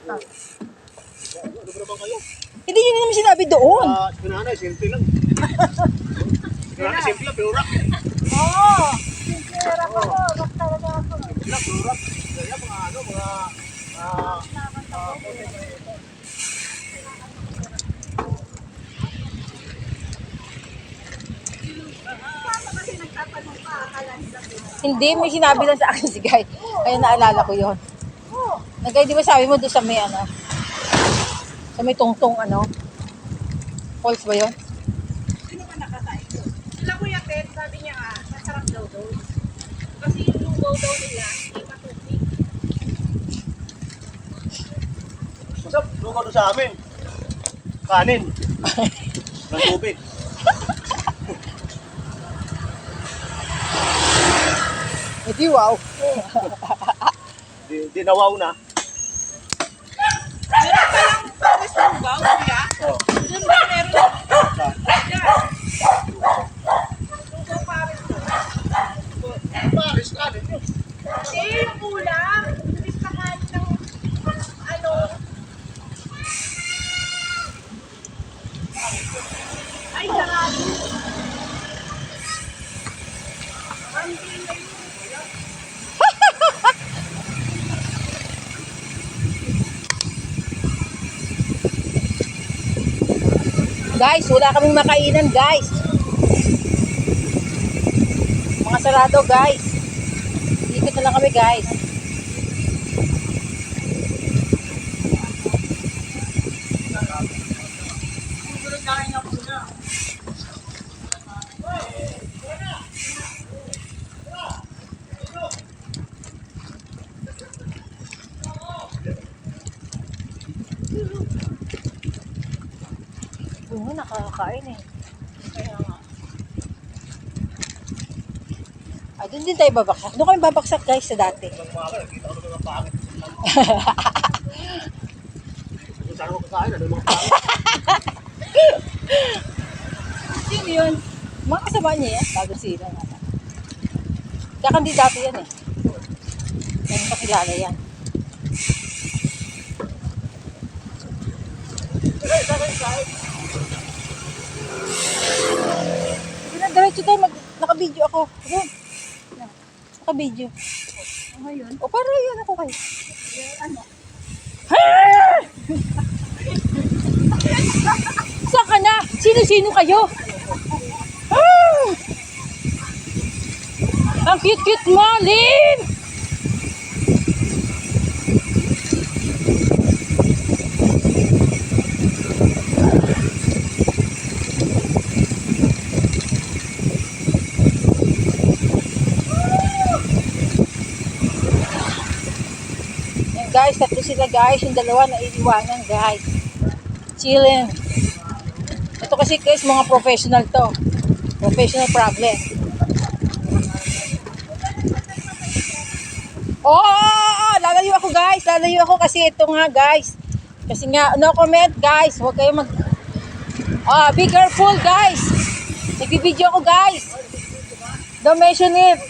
Ano ba naman kayo? Hindi yun naman sinabi doon. Pinanay, simple lang. Pinanay, simple lang, pero rock. Oo. Simple rock ako. Rock talaga ako. Simple lang, pero rock. Kaya mga ano, mga... Hindi, may sinabi lang sa akin si Guy. Kaya naalala ko yun. Nagay, di ba sabi mo doon sa may ano? Sa may tungtong ano? Falls ba yun? Sino ba nakatay ko? Sila Kuya Ted, sabi niya nga, masarap daw doon. Kasi yung lugaw daw nila, hindi matubig. Masap, lugaw doon sa amin. Kanin. Ng tubig. Hindi, wow. Di nawaw na. Meron pa lang Paris lugaw, Kuya? Oh. Doon ba meron? Yan. Lugaw Paris doon. Paris, kanin yun. Hindi, yung ulam. Imbis na kanin ng ano. Ay, sarado. Ang hindi na yun. Guys, wala kaming makainan, guys. Mga sarado, guys. Ikot na lang kami, guys. Oo, nakakakain eh. Kaya nga. Ah, doon din tayo babaksak. Doon kami babaksak, guys, sa dati. Kita ko naman ang pangit. Kung saan ako kakain, ano yung mga pangit? Sino yun? Mga kasama niya yan. Bago sila nga. Kakandidato yan eh. Yan pakilala yan. Sige na, diretso tayo. Naka-video ako. Ayun. Naka-video. Ngayon, O, para yan ako kayo. ano? Saan ka na? Sino-sino kayo? Ah! Ang cute-cute mo, Lynn! Yan guys, tatlo sila guys. Yung dalawa na iniwanan guys. Chilling. Ito kasi guys, mga professional to. Professional problem. Oh, lalayo ako guys. Lalayo ako kasi ito nga guys. Kasi nga, no comment guys. Huwag kayo mag... be careful guys. Nagbibideo ako guys. Don't mention it.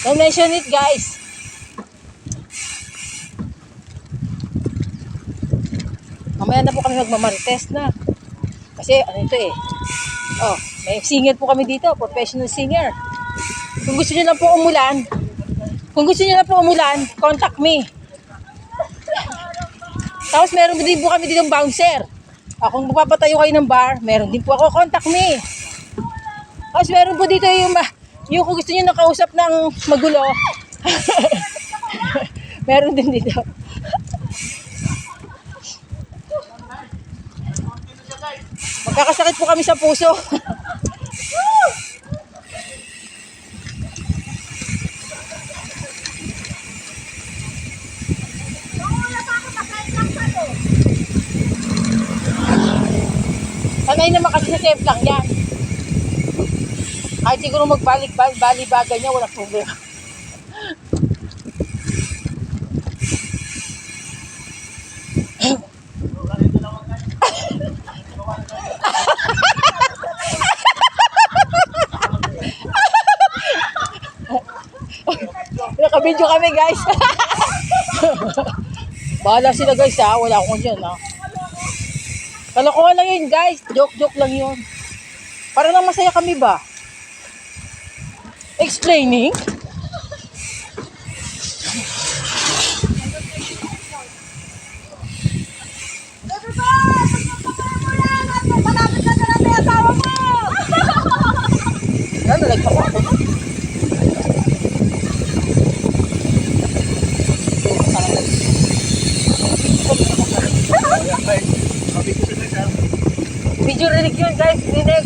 Don't mention it guys. Mamaya na po kami magmamarites na. Kasi ano ito eh. Oh, may singer po kami dito. Professional singer. Kung gusto niyo lang po umulan, contact me. Tapos meron din po kami dito bouncer. Kung magpapatayo kayo ng bar, meron din po ako, contact me. Tapos meron po dito yung kung gusto niyo nakausap ng magulo. Meron din dito. Magkakasakit po kami sa puso. Sanay naman kasi sa safe lang yan. Kahit siguro magbalik-balibaga niya, walang problema. Naka-video kami guys. Bahala sila guys ha. Wala akong dyan ha. Kalokohan lang yun guys. Joke lang yun. Para lang masaya kami ba? Explaining? Ano, nalagpak ako. Video rinig yun guys, rinig.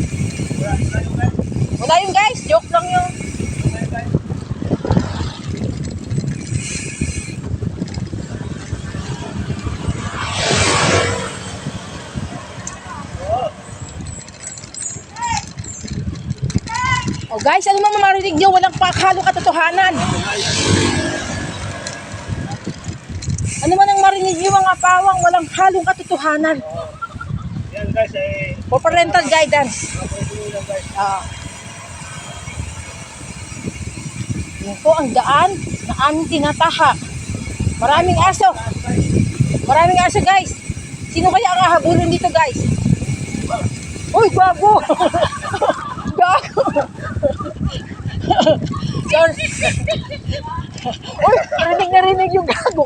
Wala yun guys, joke lang yun. Oh guys, ano naman marinig nyo? Walang halong katotohanan. Ano man ang marinig nyo mga pawang? Walang halong katotohanan. Yan guys, For parental guidance. Yan po ang daan na aming tinatahak. Maraming aso. Maraming aso guys. Sino kaya ang hahabulin dito guys? Uy, bago! Gago! Sorry. Uy, narinig yung gago.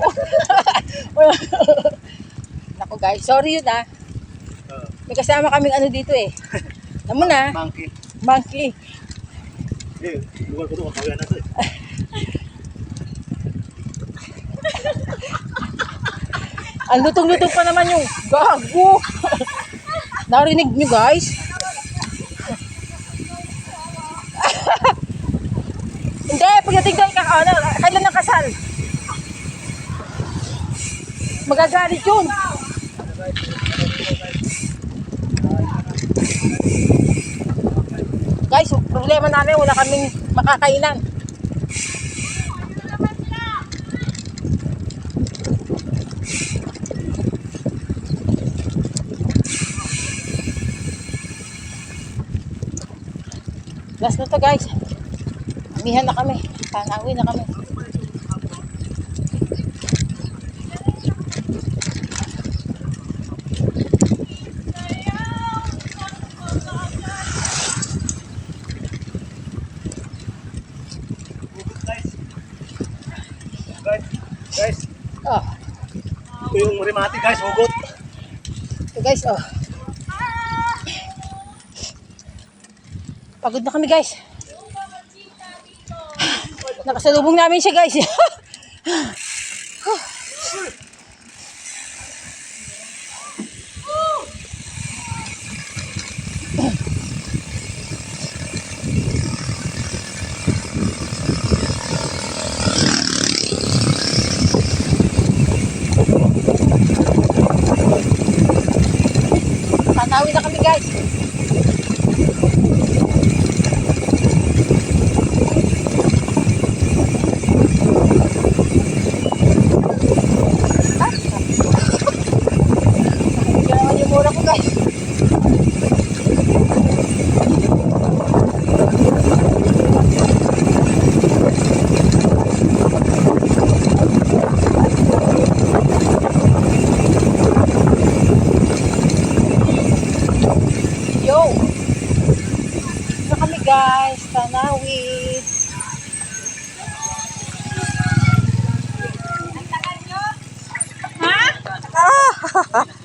Naku guys, sorry yun ah. May kasama kaming ano dito eh. Alam mo na, monkey. monkey. Lugar ko doon, kawin na ito eh. Ang lutong-lutong pa naman yung gago. Narinig nyo guys? Hindi, pagdating doon, kailan ang kasal? Magagalit yun. Guys, problema namin, wala kaming makakainan. Last na to guys. Amihan na kami. Tanawi na kami. Guys, Oh, ito yung remati guys, hugot. ito guys, oh. Pagod na kami guys. Nakasalubong namin siya guys. Tanawi na kami guys. Ganawan yung mura ko guys. Yo! Ito kami guys, Tanawid. Ha? Ah!